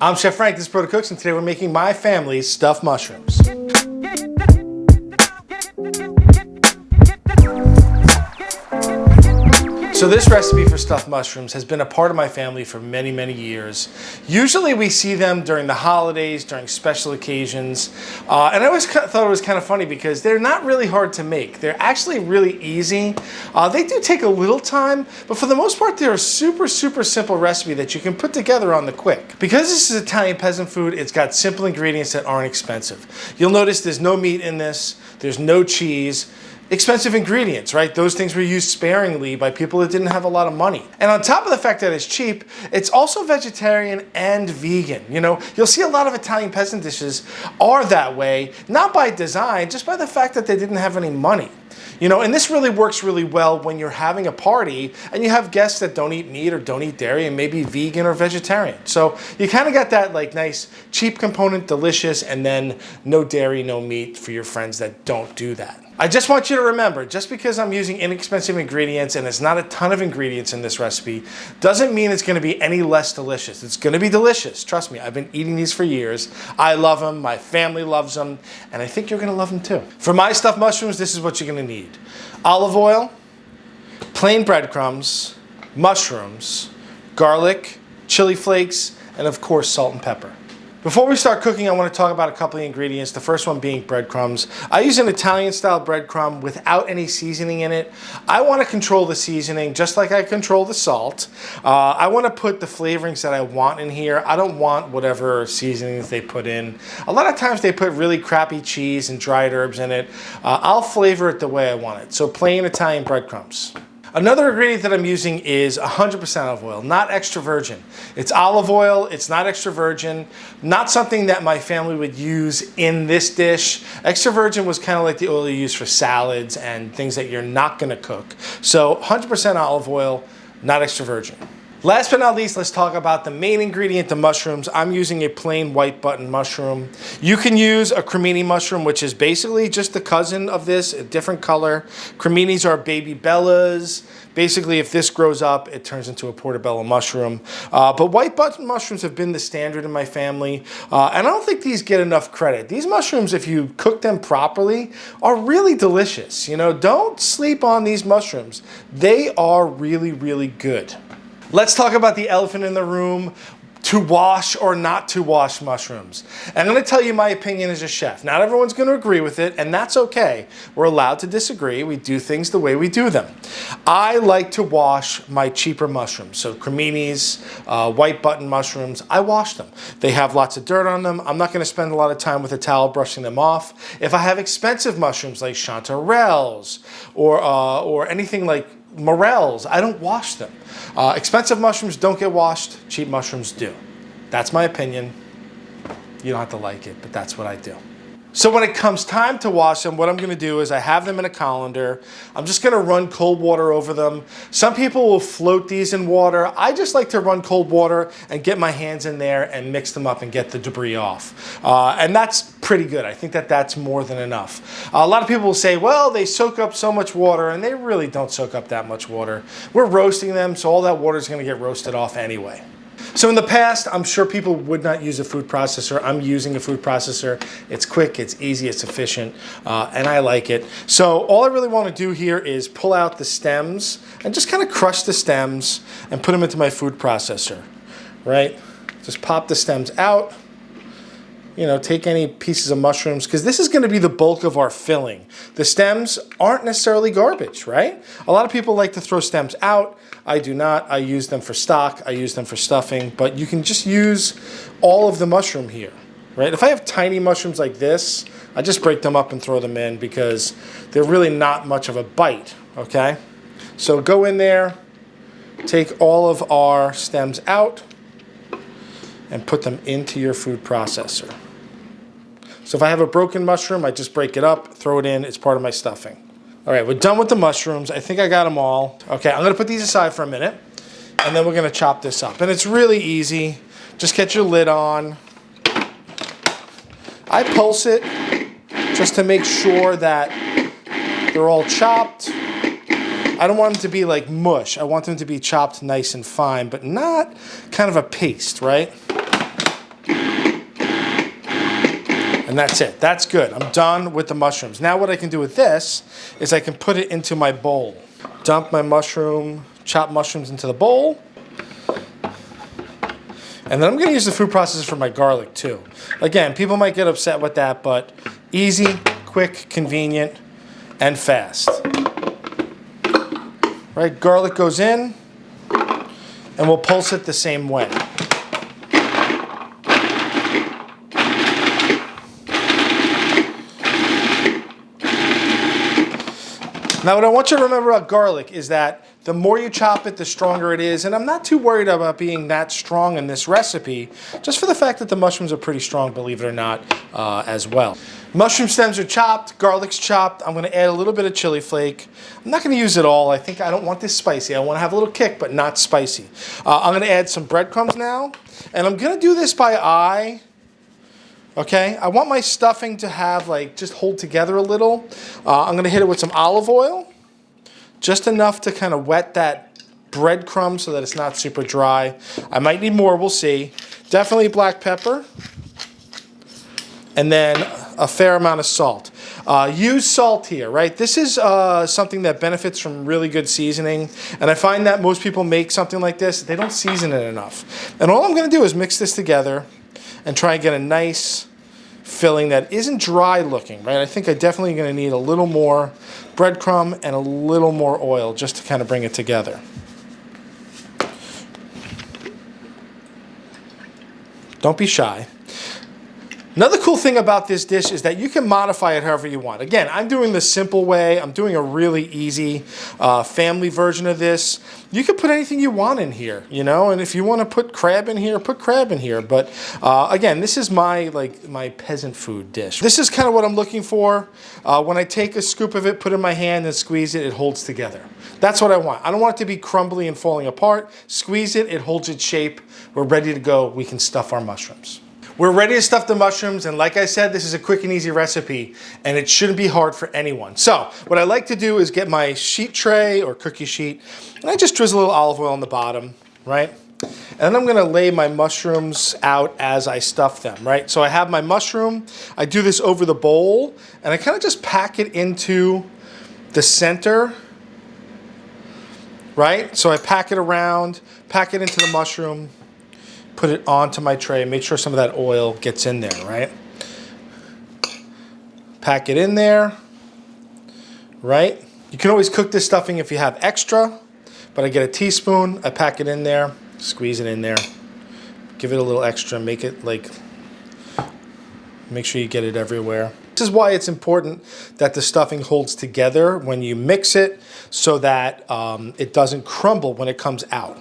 I'm Chef Frank, this is Protocooks, and today we're making my family's stuffed mushrooms. So this recipe for stuffed mushrooms has been a part of my family for many, many years. Usually we see them during the holidays, during special occasions. And I always thought it was kind of funny because they're not really hard to make. They're actually really easy. They do take a little time, but for the most part, they're a super, super simple recipe that you can put together on the quick. Because this is Italian peasant food, it's got simple ingredients that aren't expensive. You'll notice there's no meat in this, there's no cheese. Expensive ingredients, right? Those things were used sparingly by people that didn't have a lot of money. And on top of the fact that it's cheap, it's also vegetarian and vegan. You know, you'll see a lot of Italian peasant dishes are that way, not by design, just by the fact that they didn't have any money. You know, and this really works really well when you're having a party and you have guests that don't eat meat or don't eat dairy and maybe vegan or vegetarian. So you kind of got that like nice cheap component, delicious, and then no dairy, no meat for your friends that don't do that. I just want you to remember, just because I'm using inexpensive ingredients and it's not a ton of ingredients in this recipe, doesn't mean it's gonna be any less delicious. It's gonna be delicious, trust me. I've been eating these for years. I love them, my family loves them, and I think you're gonna love them too. For my stuffed mushrooms, this is what you're gonna need. Olive oil, plain breadcrumbs, mushrooms, garlic, chili flakes, and of course, salt and pepper. Before we start cooking, I want to talk about a couple of ingredients. The first one being breadcrumbs. I use an Italian-style breadcrumb without any seasoning in it. I want to control the seasoning just like I control the salt. I want to put the flavorings that I want in here. I don't want whatever seasonings they put in. A lot of times they put really crappy cheese and dried herbs in it. I'll flavor it the way I want it. So plain Italian breadcrumbs. Another ingredient that I'm using is 100% olive oil, not extra virgin. It's olive oil, it's not extra virgin, not something that my family would use in this dish. Extra virgin was kind of like the oil you use for salads and things that you're not gonna cook. So 100% olive oil, not extra virgin. Last but not least, let's talk about the main ingredient, the mushrooms. I'm using a plain white button mushroom. You can use a cremini mushroom, which is basically just the cousin of this, a different color. Creminis are baby bellas. Basically, if this grows up, it turns into a portobello mushroom. But white button mushrooms have been the standard in my family, and I don't think these get enough credit. These mushrooms, if you cook them properly, are really delicious. You know, don't sleep on these mushrooms. They are really, really good. Let's talk about the elephant in the room, to wash or not to wash mushrooms. And I'm gonna tell you my opinion as a chef. Not everyone's gonna agree with it, and that's okay. We're allowed to disagree. We do things the way we do them. I like to wash my cheaper mushrooms. So creminis, white button mushrooms, I wash them. They have lots of dirt on them. I'm not gonna spend a lot of time with a towel brushing them off. If I have expensive mushrooms like chanterelles or anything like morels, I don't wash them. Expensive mushrooms don't get washed, cheap mushrooms do. That's my opinion. You don't have to like it, but that's what I do. So when it comes time to wash them, what I'm gonna do is I have them in a colander. I'm just gonna run cold water over them. Some people will float these in water. I just like to run cold water and get my hands in there and mix them up and get the debris off. And that's pretty good. I think that that's more than enough. A lot of people will say, well, they soak up so much water, and they really don't soak up that much water. We're roasting them, so all that water is gonna get roasted off anyway. So in the past, I'm sure people would not use a food processor. I'm using a food processor. It's quick, it's easy, it's efficient, and I like it. So all I really want to do here is pull out the stems and just kind of crush the stems and put them into my food processor, right? Just pop the stems out. You know, take any pieces of mushrooms, because this is going to be the bulk of our filling. The stems aren't necessarily garbage, right? A lot of people like to throw stems out. I do not. I use them for stock. I use them for stuffing, but you can just use all of the mushroom here, right? If I have tiny mushrooms like this, I just break them up and throw them in because they're really not much of a bite, okay? So go in there, take all of our stems out, and put them into your food processor. So if I have a broken mushroom, I just break it up, throw it in, it's part of my stuffing. All right, we're done with the mushrooms. I think I got them all. Okay, I'm gonna put these aside for a minute, and then we're gonna chop this up. And it's really easy. Just get your lid on. I pulse it just to make sure that they're all chopped. I don't want them to be like mush. I want them to be chopped nice and fine, but not kind of a paste, right? And that's it. That's good. I'm done with the mushrooms. Now what I can do with this is I can put it into my bowl. Dump my chopped mushrooms into the bowl. And then I'm gonna use the food processor for my garlic too. Again, people might get upset with that, but easy, quick, convenient, and fast. Right, garlic goes in, and we'll pulse it the same way. Now what I want you to remember about garlic is that the more you chop it, the stronger it is. And I'm not too worried about being that strong in this recipe, just for the fact that the mushrooms are pretty strong, believe it or not, as well. Mushroom stems are chopped, garlic's chopped. I'm gonna add a little bit of chili flake. I'm not gonna use it all. I don't want this spicy. I wanna have a little kick, but not spicy. I'm gonna add some breadcrumbs now. And I'm gonna do this by eye. Okay, I want my stuffing to have just hold together a little. I'm gonna hit it with some olive oil, just enough to kind of wet that breadcrumb so that it's not super dry. I might need more, we'll see. Definitely black pepper, and then a fair amount of salt. Use salt here, right? This is something that benefits from really good seasoning, and I find that most people make something like this, they don't season it enough. And all I'm gonna do is mix this together and try and get a nice filling that isn't dry looking, right? I think I definitely gonna need a little more breadcrumb and a little more oil just to kind of bring it together. Don't be shy. Another cool thing about this dish is that you can modify it however you want. Again, I'm doing the simple way. I'm doing a really easy family version of this. You can put anything you want in here, you know, and if you want to put crab in here, put crab in here. But again, this is my peasant food dish. This is kind of what I'm looking for. When I take a scoop of it, put it in my hand and squeeze it, it holds together. That's what I want. I don't want it to be crumbly and falling apart. Squeeze it, it holds its shape. We're ready to go. We can stuff our mushrooms. We're ready to stuff the mushrooms, and like I said, this is a quick and easy recipe, and it shouldn't be hard for anyone. So, what I like to do is get my sheet tray or cookie sheet, and I just drizzle a little olive oil on the bottom, right? And then I'm gonna lay my mushrooms out as I stuff them, right? So I have my mushroom, I do this over the bowl, and I kind of just pack it into the center, right? So I pack it around, pack it into the mushroom, put it onto my tray, make sure some of that oil gets in there, right? Pack it in there, right? You can always cook this stuffing if you have extra, but I get a teaspoon, I pack it in there, squeeze it in there, give it a little extra, make sure you get it everywhere. This is why it's important that the stuffing holds together when you mix it so that it doesn't crumble when it comes out.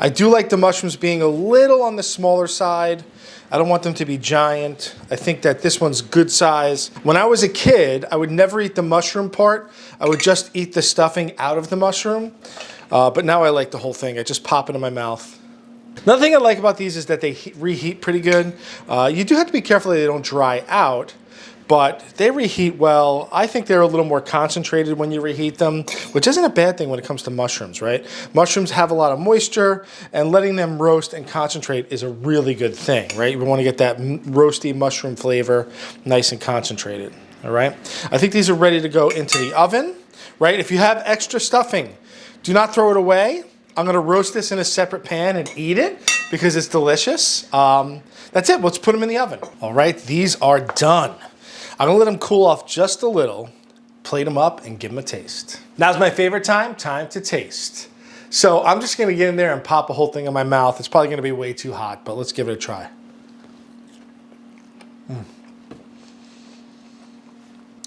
I do like the mushrooms being a little on the smaller side. I don't want them to be giant. I think that this one's good size. When I was a kid, I would never eat the mushroom part. I would just eat the stuffing out of the mushroom. But now I like the whole thing. I just pop it in my mouth. Another thing I like about these is that they reheat pretty good. You do have to be careful that they don't dry out, but they reheat well. I think they're a little more concentrated when you reheat them, which isn't a bad thing when it comes to mushrooms, right? Mushrooms have a lot of moisture, and letting them roast and concentrate is a really good thing, right? You want to get that roasty mushroom flavor nice and concentrated, all right? I think these are ready to go into the oven, right? If you have extra stuffing, do not throw it away. I'm gonna roast this in a separate pan and eat it because it's delicious. That's it, let's put them in the oven. All right, these are done. I'm gonna let them cool off just a little, plate them up, and give them a taste. Now's my favorite time to taste. So I'm just gonna get in there and pop a whole thing in my mouth. It's probably gonna be way too hot, but let's give it a try.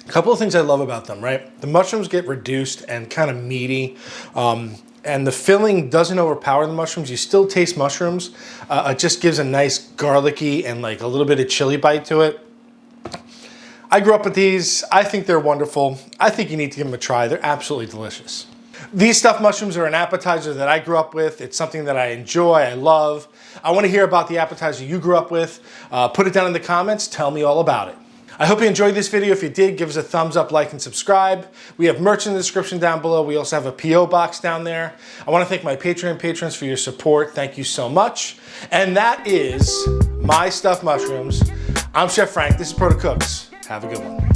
A couple of things I love about them, right? The mushrooms get reduced and kind of meaty, and the filling doesn't overpower the mushrooms. You still taste mushrooms. It just gives a nice garlicky and like a little bit of chili bite to it. I grew up with these. I think they're wonderful. I think you need to give them a try. They're absolutely delicious. These stuffed mushrooms are an appetizer that I grew up with. It's something that I enjoy, I love. I want to hear about the appetizer you grew up with. Put it down in the comments. Tell me all about it. I hope you enjoyed this video. If you did, give us a thumbs up, like, and subscribe. We have merch in the description down below. We also have a P.O. box down there. I want to thank my Patreon patrons for your support. Thank you so much. And that is my stuffed mushrooms I'm Chef Frank. This is Protocooks. Have a good one.